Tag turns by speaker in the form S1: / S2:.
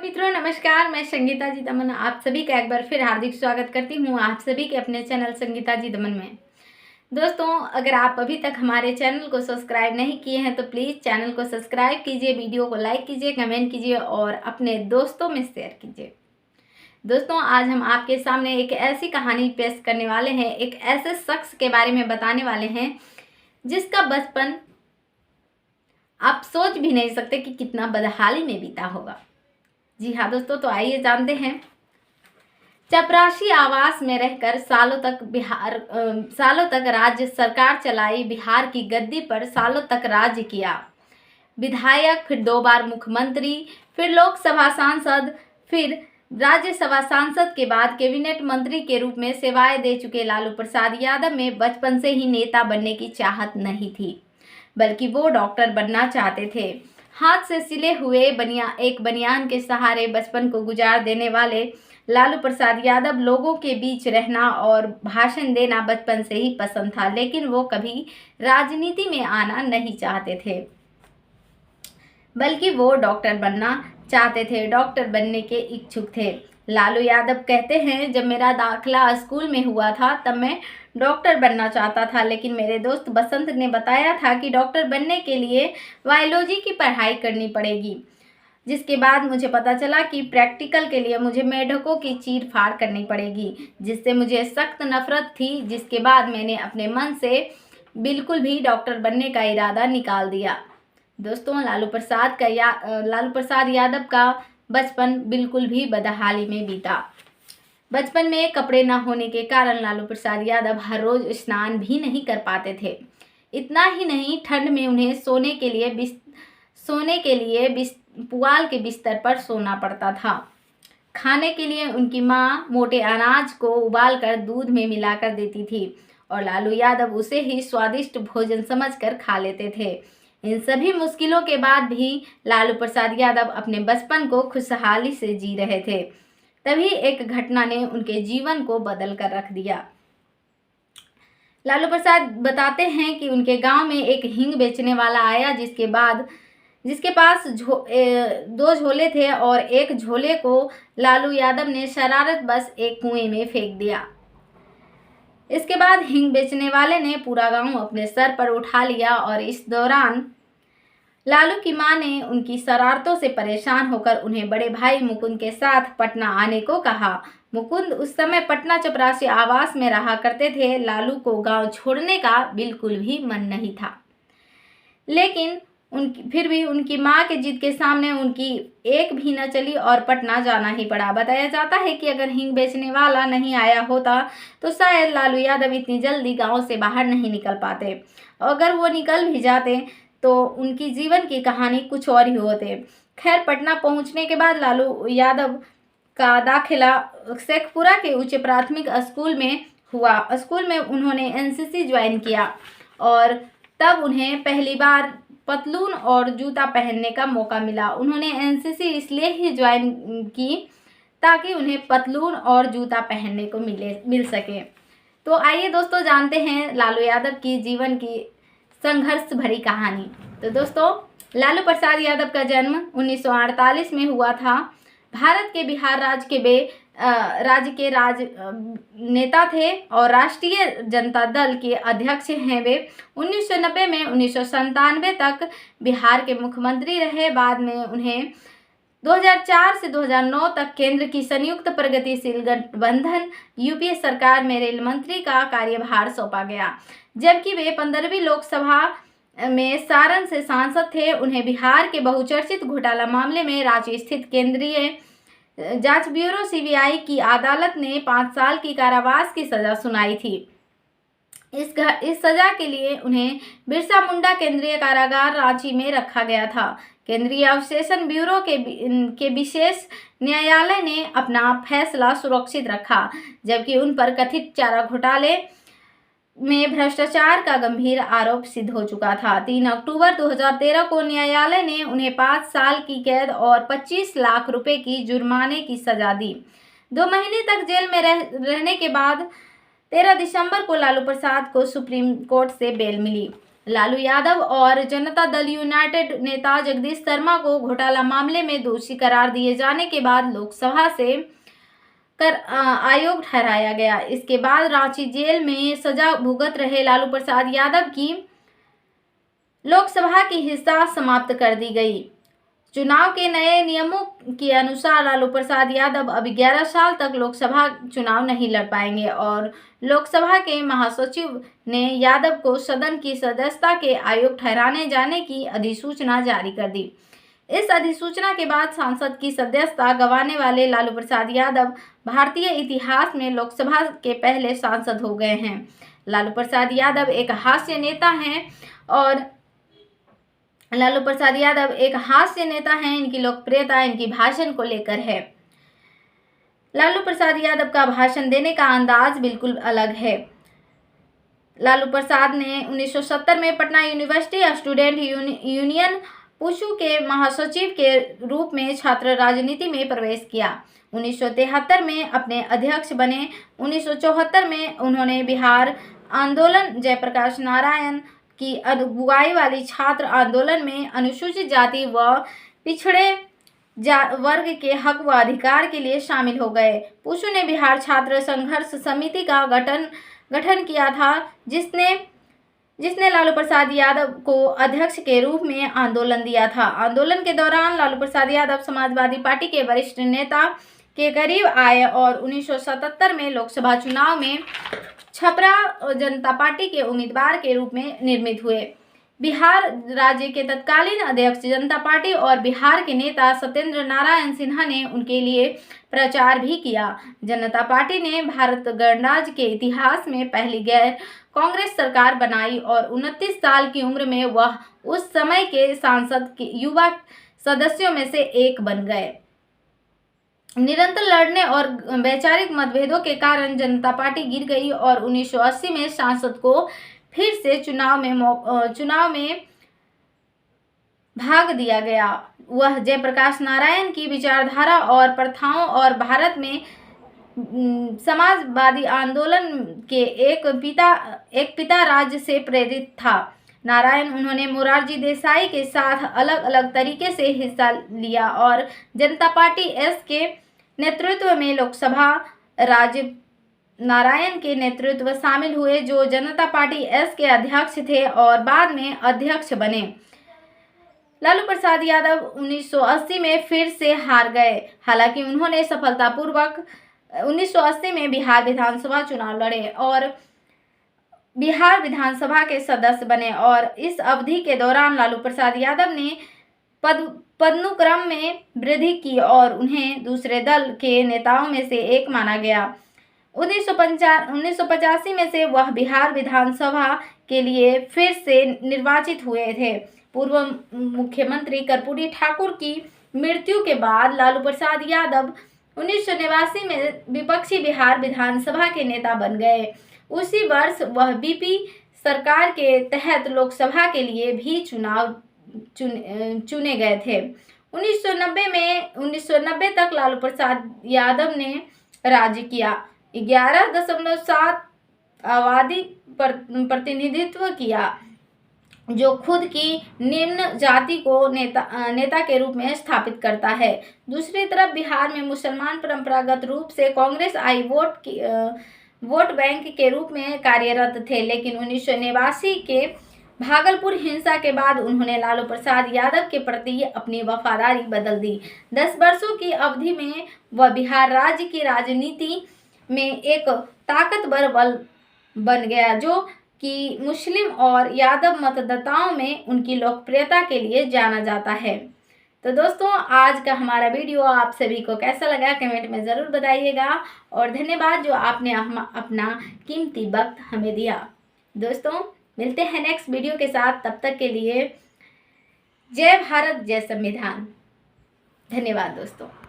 S1: मित्रों नमस्कार, मैं संगीता जी दमन आप सभी का एक बार फिर हार्दिक स्वागत करती हूँ आप सभी के अपने चैनल संगीता जी दमन में। दोस्तों, अगर आप अभी तक हमारे चैनल को सब्सक्राइब नहीं किए हैं तो प्लीज़ चैनल को सब्सक्राइब कीजिए, वीडियो को लाइक कीजिए, कमेंट कीजिए और अपने दोस्तों में शेयर कीजिए। दोस्तों, आज हम आपके सामने एक ऐसी कहानी पेश करने वाले हैं, एक ऐसे शख्स के बारे में बताने वाले हैं जिसका बचपन आप सोच भी नहीं सकते कि कितना बदहाली में बीता होगा। जी हाँ दोस्तों, तो आइए जानते हैं। चपरासी आवास में रहकर सालों तक राज्य सरकार चलाई, बिहार की गद्दी पर सालों तक राज्य किया। विधायक, फिर 2 बार मुख्यमंत्री, फिर लोकसभा सांसद, फिर राज्यसभा सांसद के बाद कैबिनेट मंत्री के रूप में सेवाएं दे चुके लालू प्रसाद यादव में बचपन से ही नेता बनने की चाहत नहीं थी, बल्कि वो डॉक्टर बनना चाहते थे। हाथ से सिले हुए एक बनियान के सहारे बचपन को गुजार देने वाले लालू प्रसाद यादव लोगों के बीच रहना और भाषण देना बचपन से ही पसंद था, लेकिन वो कभी राजनीति में आना नहीं चाहते थे, बल्कि वो डॉक्टर बनना चाहते थे, डॉक्टर बनने के इच्छुक थे। लालू यादव कहते हैं, जब मेरा दाखिला स्कूल में हुआ था तब मैं डॉक्टर बनना चाहता था, लेकिन मेरे दोस्त बसंत ने बताया था कि डॉक्टर बनने के लिए बायोलॉजी की पढ़ाई करनी पड़ेगी, जिसके बाद मुझे पता चला कि प्रैक्टिकल के लिए मुझे मेढकों की चीर फाड़ करनी पड़ेगी, जिससे मुझे सख्त नफरत थी, जिसके बाद मैंने अपने मन से बिल्कुल भी डॉक्टर बनने का इरादा निकाल दिया। दोस्तों, लालू प्रसाद यादव का बचपन बिल्कुल भी बदहाली में बीता। बचपन में कपड़े न होने के कारण लालू प्रसाद यादव हर रोज स्नान भी नहीं कर पाते थे। इतना ही नहीं, ठंड में उन्हें सोने के लिए पुआल के बिस्तर पर सोना पड़ता था। खाने के लिए उनकी माँ मोटे अनाज को उबालकर दूध में मिलाकर देती थी और लालू यादव उसे ही स्वादिष्ट भोजन समझकर खा लेते थे। इन सभी मुश्किलों के बाद भी लालू प्रसाद यादव अपने बचपन को खुशहाली से जी रहे थे। तभी एक घटना ने उनके जीवन को बदल कर रख दिया। लालू प्रसाद बताते हैं कि उनके गांव में एक हींग बेचने वाला आया, जिसके पास 2 झोले थे और एक झोले को लालू यादव ने शरारतवश एक कुएं में फेंक दिया। इसके बाद हींग बेचने वाले ने पूरा गांव अपने सर पर उठा लिया और इस दौरान लालू की मां ने उनकी शरारतों से परेशान होकर उन्हें बड़े भाई मुकुंद के साथ पटना आने को कहा। मुकुंद उस समय पटना चपरासी आवास में रहा करते थे। लालू को गांव छोड़ने का बिल्कुल भी मन नहीं था, लेकिन फिर भी उनकी मां के जिद के सामने उनकी एक भी न चली और पटना जाना ही पड़ा। बताया जाता है कि अगर हींग बेचने वाला नहीं आया होता तो शायद लालू यादव इतनी जल्दी गांव से बाहर नहीं निकल पाते। अगर वो निकल भी जाते तो उनकी जीवन की कहानी कुछ और ही होते। खैर, पटना पहुंचने के बाद लालू यादव का दाखिला शेखपुरा के उच्च प्राथमिक स्कूल में हुआ। स्कूल में उन्होंने एनसीसी ज्वाइन किया और तब उन्हें पहली बार पतलून और जूता पहनने का मौका मिला। उन्होंने एनसीसी इसलिए ही ज्वाइन की ताकि उन्हें पतलून और जूता पहनने को मिल सके। तो आइए दोस्तों जानते हैं लालू यादव की जीवन की संघर्ष भरी कहानी। तो दोस्तों, लालू प्रसाद यादव का जन्म 1948 में हुआ था। भारत के बिहार राज्य के नेता थे और राष्ट्रीय जनता दल के अध्यक्ष हैं वे। 1990 में 1997 तक बिहार के मुख्यमंत्री रहे। बाद में उन्हें 2004 से 2009 तक केंद्र की संयुक्त प्रगतिशील गठबंधन यूपीए सरकार में रेल मंत्री का कार्यभार सौंपा गया, जबकि वे 15वीं लोकसभा में सारण से सांसद थे। उन्हें बिहार के बहुचर्चित घोटाला मामले में रांची स्थित केंद्रीय जांच ब्यूरो सीबीआई की अदालत ने 5 साल की कारावास की सजा सुनाई थी। इस सजा के लिए उन्हें बिरसा मुंडा केंद्रीय कारागार रांची में रखा गया था। केंद्रीय अवशेषण ब्यूरो के विशेष न्यायालय ने अपना फैसला सुरक्षित रखा, जबकि उन पर कथित चारा घोटाले में भ्रष्टाचार का गंभीर आरोप सिद्ध हो चुका था। 3 अक्टूबर 2013 को न्यायालय ने उन्हें 5 साल की कैद और 25 लाख रुपए की जुर्माने की सजा दी। 2 महीने तक जेल में रहने के बाद 13 दिसंबर को लालू प्रसाद को सुप्रीम कोर्ट से बेल मिली। लालू यादव और जनता दल यूनाइटेड नेता जगदीश शर्मा को घोटाला मामले में दोषी करार दिए जाने के बाद लोकसभा से कर आयोग ठहराया गया। इसके बाद रांची जेल में सजा भुगत रहे लालू प्रसाद यादव की लोकसभा की हिस्सा समाप्त कर दी गई। चुनाव के नए नियमों के अनुसार लालू प्रसाद यादव अब 11 साल तक लोकसभा चुनाव नहीं लड़ पाएंगे और लोकसभा के महासचिव ने यादव को सदन की सदस्यता के आयोग ठहराने जाने की अधिसूचना जारी कर दी। इस अधिसूचना के बाद सांसद की सदस्यता गंवाने वाले लालू प्रसाद यादव भारतीय इतिहास में लोकसभा के पहले सांसद हो गए हैं। लालू प्रसाद यादव एक हास्य नेता हैं और इनकी लोकप्रियता इनकी भाषण को लेकर है। लालू प्रसाद यादव का भाषण देने का अंदाज बिल्कुल अलग है। लालू प्रसाद ने 1970 में पटना यूनिवर्सिटी स्टूडेंट यूनियन पुशु के महासचिव के रूप में छात्र राजनीति में प्रवेश किया। 1973 में अपने अध्यक्ष बने। 1974 में उन्होंने बिहार आंदोलन जयप्रकाश नारायण की अगुवाई वाली छात्र आंदोलन में अनुसूचित जाति व पिछड़े वर्ग के हक व अधिकार के लिए शामिल हो गए। पुशु ने बिहार छात्र संघर्ष समिति का गठन किया था, जिसने लालू प्रसाद यादव को अध्यक्ष के रूप में आंदोलन दिया था। आंदोलन के दौरान लालू प्रसाद यादव समाजवादी पार्टी के वरिष्ठ नेता के करीब आए और 1977 में लोकसभा चुनाव में छपरा जनता पार्टी के उम्मीदवार के रूप में निर्मित हुए। बिहार राज्य के तत्कालीन अध्यक्ष जनता पार्टी और बिहार के नेता सत्येंद्र नारायण सिन्हा ने उनके लिए प्रचार भी किया। जनता पार्टी ने भारत गणराज्य के इतिहास में पहली गैर कांग्रेस सरकार बनाई और 29 साल की उम्र में वह उस समय के संसद के युवा सदस्यों में से एक बन गए। निरंतर लड़ने और वैचारिक मतभेदों के कारण जनता पार्टी गिर गई और 1980 में सांसद को फिर से चुनाव में भाग दिया गया। वह जयप्रकाश नारायण की विचारधारा और प्रथाओं और भारत में समाजवादी आंदोलन के एक पिता राज्य से प्रेरित था। उन्होंने मोरारजी देसाई के साथ अलग अलग तरीके से हिस्सा लिया और जनता पार्टी एस के नेतृत्व में लोकसभा राज्य नारायण के नेतृत्व शामिल हुए, जो जनता पार्टी एस के अध्यक्ष थे और बाद में अध्यक्ष बने। लालू प्रसाद यादव 1980 में फिर से हार गए। हालांकि उन्होंने सफलतापूर्वक 1980 में बिहार विधानसभा चुनाव लड़े और बिहार विधानसभा के सदस्य बने और इस अवधि के दौरान लालू प्रसाद यादव ने पदानुक्रम में वृद्धि की और उन्हें दूसरे दल के नेताओं में से एक माना गया। 1985 में से वह बिहार विधानसभा के लिए फिर से निर्वाचित हुए थे। पूर्व मुख्यमंत्री कर्पूरी ठाकुर की मृत्यु के बाद लालू प्रसाद यादव 1989 में विपक्षी बिहार विधानसभा के नेता बन गए। उसी वर्ष वह बीपी सरकार के तहत लोकसभा के लिए भी चुने गए थे। 1990 तक लालू प्रसाद यादव ने राज्य किया। 11.7 आबादी प्रतिनिधित्व किया, जो खुद की निम्न जाति को नेता के रूप में स्थापित करता है। दूसरी तरफ बिहार में मुसलमान परंपरागत रूप से कांग्रेस आई वोट बैंक के रूप में कार्यरत थे, लेकिन 1989 के भागलपुर हिंसा के बाद उन्होंने लालू प्रसाद यादव के प्रति अपनी वफादारी बदल दी। 10 वर्षों की अवधि में वह बिहार राज्य की राजनीति में एक ताकतवर बल बन गया, जो कि मुस्लिम और यादव मतदाताओं में उनकी लोकप्रियता के लिए जाना जाता है। तो दोस्तों, आज का हमारा वीडियो आप सभी को कैसा लगा कमेंट में ज़रूर बताइएगा और धन्यवाद जो आपने अपना कीमती वक्त हमें दिया। दोस्तों, मिलते हैं नेक्स्ट वीडियो के साथ। तब तक के लिए जय भारत, जय संविधान। धन्यवाद दोस्तों।